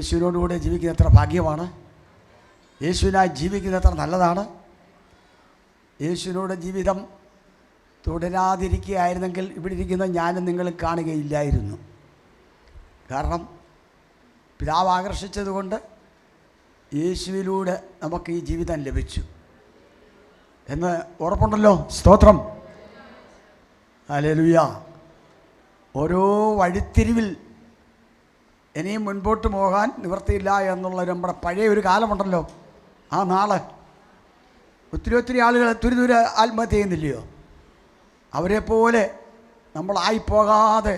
യേശുവിനോടുകൂടെ ജീവിക്കുന്ന എത്ര ഭാഗ്യമാണ്. യേശുവിനായി ജീവിക്കുന്ന എത്ര നല്ലതാണ്. യേശുവിനോട് ജീവിതം തുടരാതിരിക്കുകയായിരുന്നെങ്കിൽ ഇവിടെ ഇരിക്കുന്ന ഞാനും നിങ്ങളും കാണുകയില്ലായിരുന്നു. കാരണം പിതാവ് ആകർഷിച്ചതുകൊണ്ട് യേശുവിലൂടെ നമുക്ക് ഈ ജീവിതം ലഭിച്ചു എന്ന് ഉറപ്പുണ്ടല്ലോ. സ്തോത്രം. ഹല്ലേലൂയ. ഓരോ വഴിത്തിരിവിൽ ഇനിയും മുൻപോട്ട് പോകാൻ നിവൃത്തിയില്ല എന്നുള്ള നമ്മുടെ പഴയ ഒരു കാലമുണ്ടല്ലോ. ആ നാളെ ഒത്തിരി ആളുകൾ തുരിതുര ആത്മഹത്യ ചെയ്യുന്നില്ലയോ? അവരെപ്പോലെ നമ്മളായിപ്പോകാതെ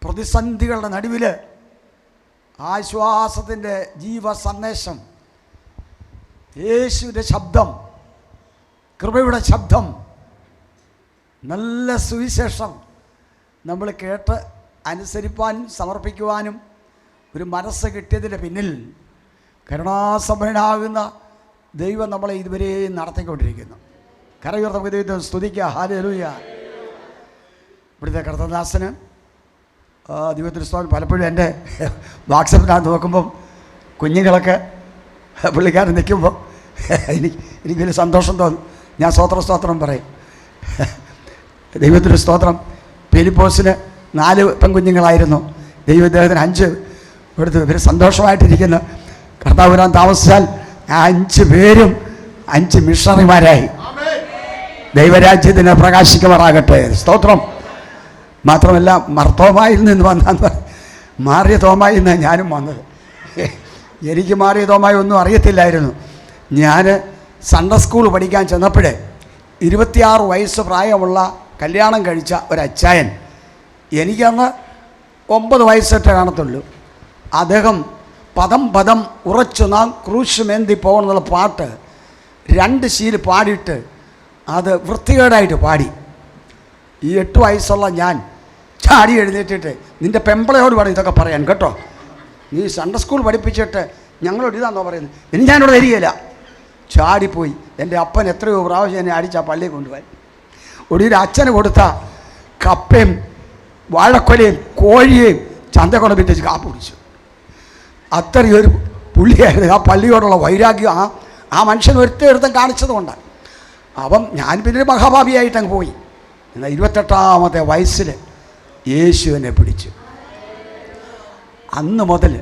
പ്രതിസന്ധികളുടെ നടുവിൽ ആശ്വാസത്തിൻ്റെ ജീവ സന്ദേശം, യേശുവിൻ്റെ ശബ്ദം, കൃപയുടെ ശബ്ദം, നല്ല സുവിശേഷം നമ്മൾ കേട്ട് അനുസരിപ്പാനും സമർപ്പിക്കുവാനും ഒരു മനസ്സ് കിട്ടിയതിൻ്റെ പിന്നിൽ കരുണാസമ്പന്നനാകുന്ന ദൈവം നമ്മളെ ഇതുവരെ നടത്തിക്കൊണ്ടിരിക്കുന്നു. കരയുയർത്ത നമുക്ക് ദൈവത്തെ സ്തുതിക്കുക. ഹല്ലേലൂയ. ഇവിടുത്തെ കർത്തദാസന് ദൈവത്തിന് സ്തോത്രം. പലപ്പോഴും എൻ്റെ വാട്സപ്പിനകത്ത് നോക്കുമ്പം കുഞ്ഞുങ്ങളൊക്കെ പുള്ളിക്കാരൻ നിൽക്കുമ്പോൾ എനിക്ക് വലിയ സന്തോഷം തോന്നും. ഞാൻ സ്തോത്രം പറയും. ദൈവത്തിന് സ്തോത്രം. ഫിലിപ്പോസിന് 4 പെൺകുഞ്ഞുങ്ങളായിരുന്നു. ദൈവദേഹത്തിന് 5 എടുത്ത് ഇവർ സന്തോഷമായിട്ടിരിക്കുന്നു. കർത്താവ് വരാൻ താമസിച്ചാൽ 5 പേരും 5 മിഷണറിമാരായി. ദൈവരാജ്യത്തിന് പ്രകാശിക്കുമാറാകട്ടെ. സ്തോത്രം. മാത്രമല്ല മർത്തോമായിൽ നിന്ന് മാറിയ തോമായി നിന്ന് ഞാനും വന്നത്. എനിക്ക് മാറിയ തോമായി ഒന്നും അറിയത്തില്ലായിരുന്നു. ഞാൻ സൺഡേ സ്കൂൾ പഠിക്കാൻ ചെന്നപ്പോഴേ 26 വയസ്സ് പ്രായമുള്ള കല്യാണം കഴിച്ച ഒരച്ചായൻ, എനിക്കന്ന് 9 വയസ്സൊക്കെ കാണത്തുള്ളൂ. അദ്ദേഹം പദം ഉറച്ചു നാം ക്രൂശുമേന്തി പോകണമെന്നുള്ള പാട്ട് 2 ശീല് പാടിയിട്ട് അത് വൃത്തികേടായിട്ട് പാടി. ഈ 8 വയസ്സുള്ള ഞാൻ ചാടി എഴുന്നേറ്റിട്ട്, നിൻ്റെ പെമ്പളയോട് വേണം ഇതൊക്കെ പറയാൻ കേട്ടോ, നീ സൺഡേ സ്കൂൾ പഠിപ്പിച്ചിട്ട് ഞങ്ങളോട് ഇതാണെന്നോ പറയുന്നത്, ഇനി ഞാനിവിടെ വരികയില്ല. ചാടിപ്പോയി. എൻ്റെ അപ്പൻ എത്രയോ പ്രാവശ്യം എന്നെ അടിച്ച പള്ളിയിൽ കൊണ്ടുപോയി. ഒടുവിൽ അച്ഛന് കൊടുത്ത കപ്പയും വാഴക്കൊലയും കോഴിയെയും ചന്തക്കുളം വിറ്റ് കാപ്പ് പിടിച്ചു. അത്രയൊരു പുള്ളിയായിരുന്നു. ആ പള്ളിയോടുള്ള വൈരാഗ്യം ആ മനുഷ്യൻ ഒരുത്തം കാണിച്ചതുകൊണ്ടാണ്. അപ്പം ഞാൻ പിന്നെ മഹാഭാവിയായിട്ടങ്ങ് പോയി. എന്നാൽ 28ാമത്തെ വയസ്സിൽ യേശു എന്നെ പിടിച്ചു. അന്ന് മുതൽ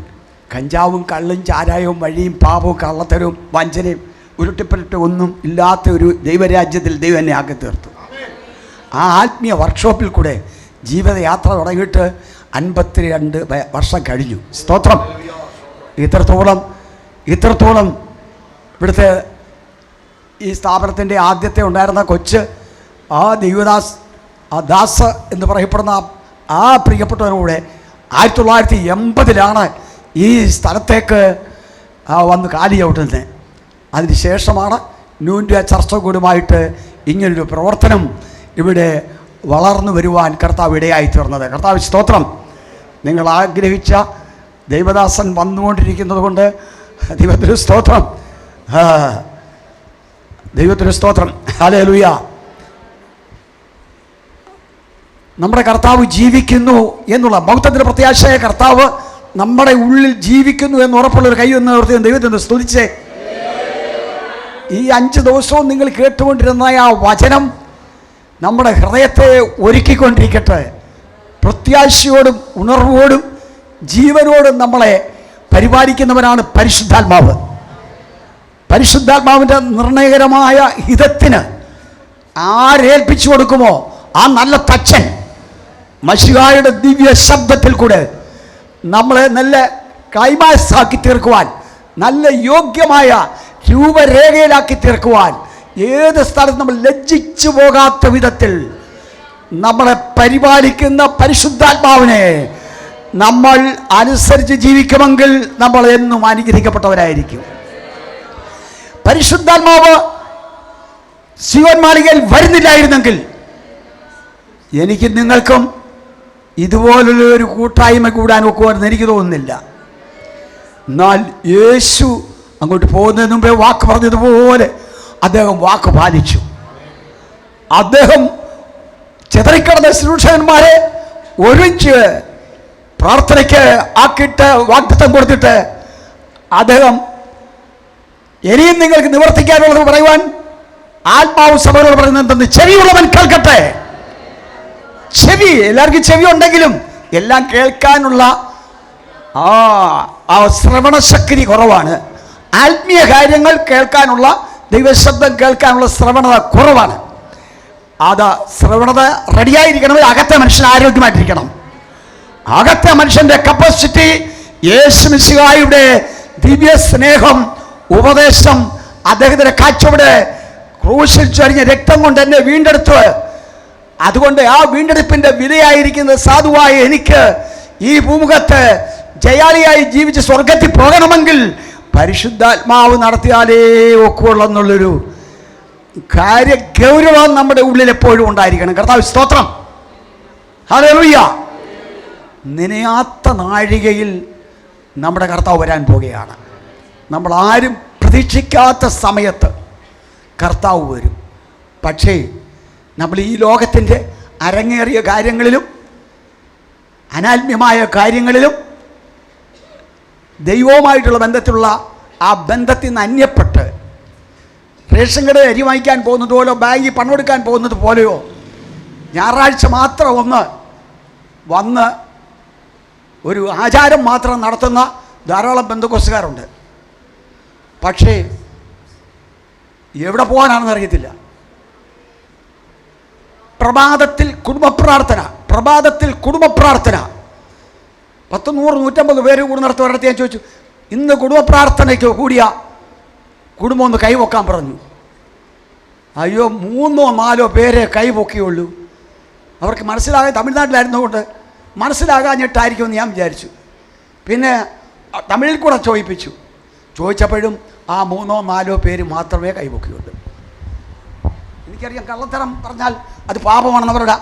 കഞ്ചാവും കള്ളും ചാരായവും വഴിയും പാപവും കള്ളത്തരവും വഞ്ചനയും ഉരുട്ടിപ്പരട്ടും ഒന്നും ഇല്ലാത്ത ഒരു ദൈവരാജ്യത്തിൽ ദൈവം എന്നെ ആക്കി തീർത്തു. ആ ആത്മീയ വർക്ക്ഷോപ്പിൽ കൂടെ ജീവിതയാത്ര തുടങ്ങിയിട്ട് 52 വർഷം കഴിഞ്ഞു. സ്തോത്രം. ഇത്രത്തോളം ഇവിടുത്തെ ഈ സ്ഥാപനത്തിൻ്റെ ആദ്യത്തെ ഉണ്ടായിരുന്ന കൊച്ച് ആ ദാസ് എന്ന് പറയപ്പെടുന്ന ആ പ്രിയപ്പെട്ടവനൂടെ 1980 ഈ സ്ഥലത്തേക്ക് വന്ന് കാലി ചവിട്ടുന്നത്. അതിന് ശേഷമാണ് ന്യൂ ഇന്ത്യ ചർച്ച കൂടുമായിട്ട് ഇങ്ങനൊരു പ്രവർത്തനം ഇവിടെ വളർന്നു വരുവാൻ കർത്താവ് ഇടയായി തീർന്നത്. കർത്താവ് സ്തോത്രം. നിങ്ങൾ ആഗ്രഹിച്ച ദൈവദാസൻ വന്നുകൊണ്ടിരിക്കുന്നത് കൊണ്ട് ദൈവത്തിന് സ്തോത്രം. ദൈവത്തിന് സ്തോത്രം. ഹല്ലേലൂയ. നമ്മുടെ കർത്താവ് ജീവിക്കുന്നു എന്നുള്ള മഹത്വത്തിൻ്റെ പ്രത്യാശയായ കർത്താവ് നമ്മുടെ ഉള്ളിൽ ജീവിക്കുന്നു എന്ന് ഉറപ്പുള്ളൊരു കൈ എന്ന് ഓർത്ത് ദൈവത്തിന് സ്തുതിച്ചേ. ഈ 5 ദിവസവും നിങ്ങൾ കേട്ടുകൊണ്ടിരുന്ന ആ വചനം നമ്മുടെ ഹൃദയത്തെ ഒരുക്കിക്കൊണ്ടിരിക്കട്ടെ. പ്രത്യാശയോടും ഉണർവോടും ജീവനോടും നമ്മളെ പരിപാലിക്കുന്നവനാണ് പരിശുദ്ധാത്മാവ്. പരിശുദ്ധാത്മാവിൻ്റെ നിർണയകരമായ ഹിതത്തിന് ആരേൽപ്പിച്ചു കൊടുക്കുമോ ആ നല്ല തച്ചൻ മശിഹായുടെ ദിവ്യ ശബ്ദത്തിൽ കൂടെ നമ്മളെ നല്ല ക്ലൈമാക്സാക്കി തീർക്കുവാൻ, നല്ല യോഗ്യമായ രൂപരേഖയിലാക്കി തീർക്കുവാൻ, ഏത് സ്ഥലത്ത് നമ്മൾ ലജ്ജിച്ചു പോകാത്ത വിധത്തിൽ നമ്മളെ പരിപാലിക്കുന്ന പരിശുദ്ധാത്മാവിനെ നമ്മൾ അനുസരിച്ച് ജീവിക്കുമെങ്കിൽ നമ്മൾ എന്നും അനുഗ്രഹിക്കപ്പെട്ടവരായിരിക്കും. പരിശുദ്ധാത്മാവ് സിയോൻ മാളികയിൽ വരുന്നില്ലായിരുന്നെങ്കിൽ എനിക്ക് നിങ്ങൾക്കും ഇതുപോലുള്ളൊരു കൂട്ടായ്മ കൂടാൻ ഒക്കുമെന്ന് എനിക്ക് തോന്നുന്നില്ല. എന്നാൽ യേശു അങ്ങോട്ട് പോകുന്നതിന് മുമ്പേ വാക്ക് പറഞ്ഞതുപോലെ അദ്ദേഹം വാക്ക് പാലിച്ചു. അദ്ദേഹം ചിതറിക്കിടന്ന ശുശ്രൂഷകന്മാരെ ഒരുമിച്ച് പ്രാർത്ഥനയ്ക്ക് ആക്കിയിട്ട് വാഗ്ദത്തം കൊടുത്തിട്ട് അദ്ദേഹം ഇനിയും നിങ്ങൾക്ക് നിവർത്തിക്കാനുള്ളത് പറയുവാൻ ആത്മാവ് സഭയോട് പറയുന്നത് എന്തെന്ന്? ചെവിയുള്ളവൻ കേൾക്കട്ടെ. ചെവി, എല്ലാവർക്കും ചെവി ഉണ്ടെങ്കിലും എല്ലാം കേൾക്കാനുള്ള ആ ശ്രവണശക്തി കുറവാണ്. ആത്മീയ കാര്യങ്ങൾ കേൾക്കാനുള്ള, ദൈവശബ്ദം കേൾക്കാനുള്ള ശ്രവണത കുറവാണ്. അത് ശ്രവണത റെഡിയായിരിക്കണമെങ്കിൽ അകത്തെ മനുഷ്യൻ ആരോഗ്യമായിട്ടിരിക്കണം. അകത്തെ മനുഷ്യന്റെ കപ്പാസിറ്റി യേശു മിശിഹായുടെ ദിവ്യ സ്നേഹം, ഉപദേശം, അദ്ദേഹത്തിന്റെ കാഴ്ചയുടെ ക്രൂശിൽ ചൊരിഞ്ഞ രക്തം കൊണ്ട് എന്നെ വീണ്ടെടുത്തു. അതുകൊണ്ട് ആ വീണ്ടെടുപ്പിന്റെ വിലയായിരിക്കുന്ന സാധുവായ എനിക്ക് ഈ ഭൂമുഖത്ത് ജയാളിയായി ജീവിച്ച് സ്വർഗത്തിൽ പോകണമെങ്കിൽ പരിശുദ്ധാത്മാവ് നടത്തിയാലേ ഒക്കുള്ളൂ എന്നുള്ളൊരു കാര്യ ഗൗരവം നമ്മുടെ ഉള്ളിൽ എപ്പോഴും ഉണ്ടായിരിക്കണം. കർത്താവ് സ്തോത്രം. ഹല്ലേലൂയ. നനയാത്ത നാഴികയിൽ നമ്മുടെ കർത്താവ് വരാൻ പോകുകയാണ്. നമ്മൾ ആരും പ്രതീക്ഷിക്കാത്ത സമയത്ത് കർത്താവ് വരും. പക്ഷേ നമ്മൾ ഈ ലോകത്തിൻ്റെ അരങ്ങേറിയ കാര്യങ്ങളിലും അനാത്മ്യമായ കാര്യങ്ങളിലും ദൈവവുമായിട്ടുള്ള ബന്ധത്തിലുള്ള ആ ബന്ധത്തിൽ നിന്ന് അന്യപ്പെട്ട് റേഷൻ കടയിൽ അരി വാങ്ങിക്കാൻ പോകുന്നത് പോലെയോ ബാങ്കിൽ പണം എടുക്കാൻ പോകുന്നത് പോലെയോ ഞായറാഴ്ച മാത്രം വന്ന് ഒരു ആചാരം മാത്രം നടത്തുന്ന ധാരാളം ബന്ധുക്കോസുകാരുണ്ട്. പക്ഷേ എവിടെ പോകാനാണെന്ന് അറിയത്തില്ല. പ്രഭാതത്തിൽ കുടുംബ പ്രാർത്ഥന 10, 100, 150 പേര് കൂടുന്നിടത്ത് ഒരിടത്ത് ഞാൻ ചോദിച്ചു, ഇന്ന് കുടുംബ പ്രാർത്ഥനയ്ക്ക് കൂടിയ കുടുംബം ഒന്ന് കൈവക്കാൻ പറഞ്ഞു. അയ്യോ, 3 or 4 പേരെ കൈപൊക്കിയുള്ളൂ. അവർക്ക് മനസ്സിലാകാൻ, തമിഴ്നാട്ടിലായിരുന്നുകൊണ്ട് മനസ്സിലാകാഞ്ഞിട്ടായിരിക്കുമെന്ന് ഞാൻ വിചാരിച്ചു. പിന്നെ തമിഴിൽ കൂടെ ചോദിച്ചപ്പോഴും ആ 3 or 4 പേര് മാത്രമേ കൈപൊക്കിയുള്ളൂ. എനിക്കറിയാം, കള്ളത്തരം പറഞ്ഞാൽ അത് പാപമാണെന്ന് അവരുടെ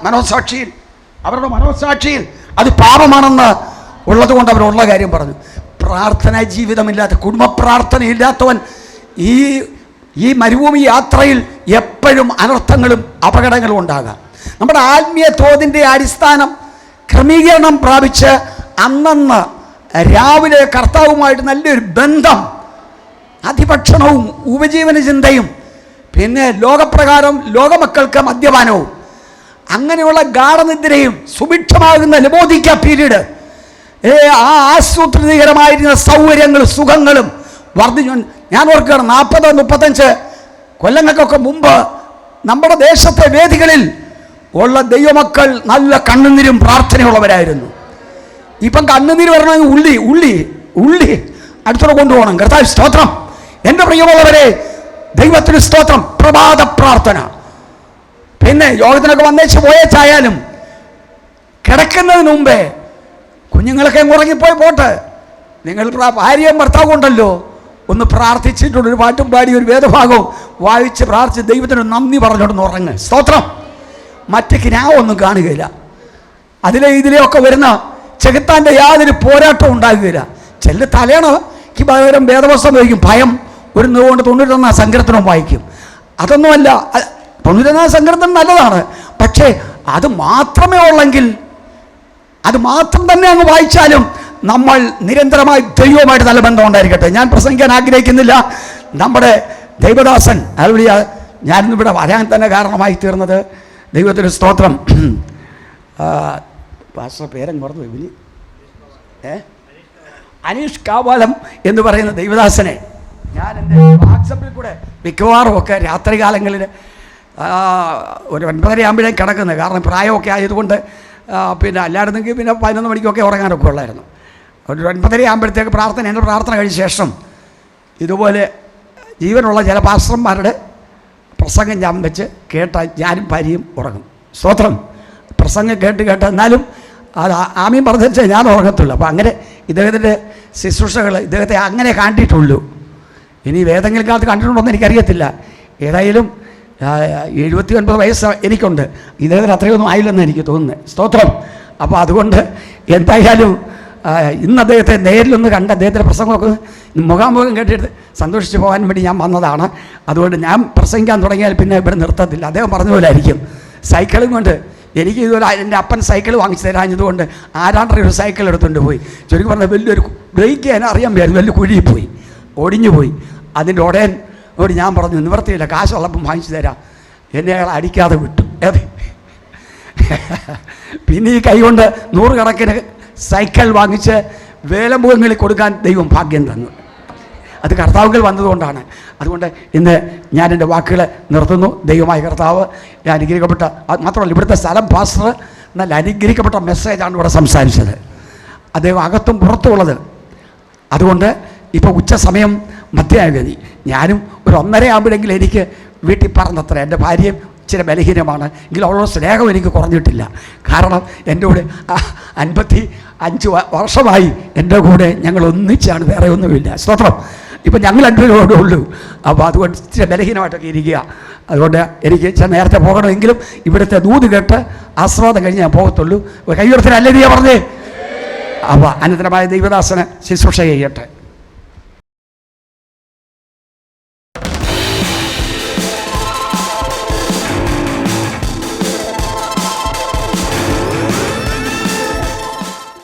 മനോസാക്ഷിയിൽ അത് പാപമാണെന്ന് ഉള്ളതുകൊണ്ട് അവരുള്ള കാര്യം പറഞ്ഞു. പ്രാർത്ഥനാ ജീവിതമില്ലാത്ത, കുടുംബ പ്രാർത്ഥനയില്ലാത്തവൻ ഈ മരുഭൂമി യാത്രയിൽ എപ്പോഴും അനർത്ഥങ്ങളും അപകടങ്ങളും ഉണ്ടാകാം. നമ്മുടെ ആത്മീയ തോതിൻ്റെ അടിസ്ഥാനം ക്രമീകരണം പ്രാപിച്ച് അന്നന്ന് രാവിലെ കർത്താവുമായിട്ട് നല്ലൊരു ബന്ധം, അതിഭക്ഷണവും ഉപജീവന ചിന്തയും, പിന്നെ ലോകപ്രകാരം ലോകമക്കൾക്ക് മദ്യപാനവും, അങ്ങനെയുള്ള ഗാഠനിദ്രയും സുഭിക്ഷമാകുന്ന ലബോദിക്ക പീരീഡ്, ആ ആസൂത്രിതകരമായിരുന്ന സൗകര്യങ്ങളും സുഖങ്ങളും വർദ്ധിച്ചു. ഞാൻ ഓർക്കുകയാണ്, 40-35 കൊല്ലങ്ങൾക്കൊക്കെ മുമ്പ് നമ്മുടെ ദേശത്തെ വേദികളിൽ ഉള്ള ദൈവമക്കൾ നല്ല കണ്ണുനീരും പ്രാർത്ഥനയുള്ളവരായിരുന്നു. ഇപ്പം കണ്ണുനീര് വരണമെങ്കിൽ ഉള്ളി അടുത്തോടെ കൊണ്ടുപോകണം. കർത്താവ് സ്തോത്രം. എൻ്റെ പ്രിയമുള്ളവരെ, ദൈവത്തിന് സ്തോത്രം. പ്രഭാത പ്രാർത്ഥന. പിന്നെ യോഗത്തിനൊക്കെ വന്നേച്ച് പോയേച്ചായാലും കിടക്കുന്നതിന് മുമ്പേ കുഞ്ഞുങ്ങളൊക്കെ ഉറങ്ങിപ്പോയി പോട്ടെ, നിങ്ങൾ ഭാര്യയും ഭർത്താവും ഉണ്ടല്ലോ, ഒന്ന് പ്രാർത്ഥിച്ചിട്ടുണ്ട്, ഒരു പാട്ടും പാടി ഒരു വേദഭാഗവും വായിച്ച് പ്രാർത്ഥിച്ച് ദൈവത്തിന് നന്ദി പറഞ്ഞോണ്ടെന്ന് ഉറങ്ങ്. സ്തോത്രം. മറ്റേക്ക് ഞാൻ ഒന്നും കാണുകയില്ല. ഇതിലെയൊക്കെ വരുന്ന ചെകുത്താൻ്റെ യാതൊരു പോരാട്ടവും ഉണ്ടാകുകയില്ല. ചില തലേണയ്ക്ക് പകരം വേദവസ്ത്രം വഹിക്കും. ഭയം ഒരു കൊണ്ട് 91 സങ്കീർത്തനം വായിക്കും. അതൊന്നുമല്ല, 91 സങ്കീർത്തനം നല്ലതാണ്. പക്ഷേ അത് മാത്രമേ ഉള്ളെങ്കിൽ അത് മാത്രം തന്നെ അങ്ങ് വായിച്ചാലും നമ്മൾ നിരന്തരമായി ദൈവവുമായിട്ട് നല്ല ബന്ധം ഉണ്ടായിരിക്കട്ടെ. ഞാൻ പ്രസംഗിക്കാൻ ആഗ്രഹിക്കുന്നില്ല. നമ്മുടെ ദൈവദാസൻ അതുവഴി ഞാനിന്നിവിടെ വരാൻ തന്നെ കാരണമായി തീർന്നത്, ദൈവത്തിന് സ്തോത്രം, പാസ്റ്റർ പേരങ്ങ് മറന്നു പോയി, അനീഷ് കാവാലം എന്ന് പറയുന്ന ദൈവദാസനെ ഞാൻ എൻ്റെ വാട്സപ്പിൽ കൂടെ മിക്കവാറും ഒക്കെ രാത്രികാലങ്ങളിൽ ഒരു 9:30 ആകുമ്പോഴേക്കും കിടക്കുന്നത്. കാരണം പ്രായമൊക്കെ ആയതുകൊണ്ട് പിന്നെ അല്ലായിരുന്നെങ്കിൽ പിന്നെ 11 മണിക്കൊക്കെ ഉറങ്ങാനൊക്കെ ഉള്ളായിരുന്നു. ഒരു 9:30 ആകുമ്പോഴത്തേക്ക് എൻ്റെ പ്രാർത്ഥന കഴിഞ്ഞ ശേഷം ഇതുപോലെ ജീവനുള്ള ചില പാസ്റ്റർമാരുടെ പ്രസംഗം ഞാൻ വെച്ച് ഞാനും ഭാര്യയും ഉറങ്ങും. സ്തോത്രം. പ്രസംഗം കേട്ട് എന്നാലും അത് ആമീൻ പറഞ്ഞേ ഞാൻ ഉറങ്ങത്തുള്ളൂ. അപ്പോൾ അങ്ങനെ ഇദ്ദേഹത്തിൻ്റെ ശുശ്രൂഷകൾ ഇദ്ദേഹത്തെ അങ്ങനെ കണ്ടിട്ടുള്ളൂ. ഇനി ഏതെങ്കിലും കാലത്ത് കണ്ടിട്ടുണ്ടോയെന്ന് എനിക്കറിയത്തില്ല. ഏതായാലും 79 വയസ്സ് എനിക്കുണ്ട്. ഇദ്ദേഹത്തിന് അത്രയൊന്നും ആയില്ലെന്ന് എനിക്ക് തോന്നുന്നത്. സ്തോത്രം. അപ്പോൾ അതുകൊണ്ട് എന്തായാലും ഇന്ന് അദ്ദേഹത്തെ നേരിലൊന്ന് കണ്ട് അദ്ദേഹത്തിൻ്റെ പ്രസംഗമൊക്കെ മുഖാമുഖം കേട്ടിട്ട് സന്തോഷിച്ച് പോകാൻ വേണ്ടി ഞാൻ വന്നതാണ്. അതുകൊണ്ട് ഞാൻ പ്രസംഗിക്കാൻ തുടങ്ങിയാൽ പിന്നെ ഇവിടെ നിർത്തത്തില്ല. അദ്ദേഹം പറഞ്ഞ പോലെ ആയിരിക്കും. സൈക്കിളും കൊണ്ട് എനിക്ക് ഇതുപോലെ എൻ്റെ അപ്പൻ സൈക്കിൾ വാങ്ങിച്ചു തരാഞ്ഞതുകൊണ്ട് ഒരു സൈക്കിൾ എടുത്തുകൊണ്ട് പോയി. ചുരുക്കി പറഞ്ഞാൽ വലിയൊരു ബ്രേക്ക് ചെയ്യാൻ അറിയാൻ വരും, വലിയ കുഴിയിൽ പോയി ഒടിഞ്ഞു പോയി. അതിൻ്റെ ഉടനോട് ഞാൻ പറഞ്ഞു, നിവർത്തിയില്ല, കാശുള്ളപ്പം വാങ്ങിച്ചു തരാം. എന്നെ അയാൾ അടിക്കാതെ വിട്ടു. അതെ, പിന്നെ ഈ കൈ കൊണ്ട് 100 കണക്കിന് സൈക്കിൾ വാങ്ങിച്ച് വേലമുഖങ്ങളിൽ കൊടുക്കാൻ ദൈവം ഭാഗ്യം തന്നു. അത് കർത്താവുകൾ വന്നതുകൊണ്ടാണ്. അതുകൊണ്ട് ഇന്ന് ഞാൻ എൻ്റെ വാക്കുകൾ നിർത്തുന്നു. ദൈവമായ കർത്താവ് അനുഗ്രഹിക്കപ്പെട്ട, മാത്രമല്ല ഇവിടുത്തെ സ്ഥലം പാസ്റ്റർ നല്ല അനുഗ്രഹിക്കപ്പെട്ട മെസ്സേജാണ് ഇവിടെ സംസാരിച്ചത്. അദ്ദേഹം അകത്തും പുറത്തുമുള്ളത്. അതുകൊണ്ട് ഇപ്പോൾ ഉച്ച സമയം മധ്യമാകതി, ഞാനും ഒരു 1:30 ആകുമ്പോഴെങ്കിലും എനിക്ക് വീട്ടിൽ പറഞ്ഞത്ര. എൻ്റെ ഭാര്യയും ഇച്ചിരി ബലഹീനമാണ്, എങ്കിലും അവളുടെ സ്നേഹം എനിക്ക് കുറഞ്ഞിട്ടില്ല. കാരണം എൻ്റെ കൂടെ 55 വർഷമായി എൻ്റെ കൂടെ ഞങ്ങൾ ഒന്നിച്ചാണ്, വേറെ ഒന്നുമില്ല. സ്തോത്രം. ഇപ്പം ഞങ്ങൾ 2 പേരോടെ ഉള്ളൂ. അപ്പോൾ അതുകൊണ്ട് ഇച്ചിരി ബലഹീനമായിട്ടൊക്കെ ഇരിക്കുക. അതുകൊണ്ട് എനിക്ക് ഇച്ചിരി നേരത്തെ പോകണമെങ്കിലും ഇവിടുത്തെ ദൂത് കേട്ട് ആസ്വാദം കഴിഞ്ഞ് ഞാൻ പോകത്തുള്ളൂ. കൈയുയർത്തലല്ലേ നീ പറഞ്ഞേ. അപ്പോൾ അനന്തരമായ ദൈവദാസന് ശുശ്രൂഷ ചെയ്യട്ടെ.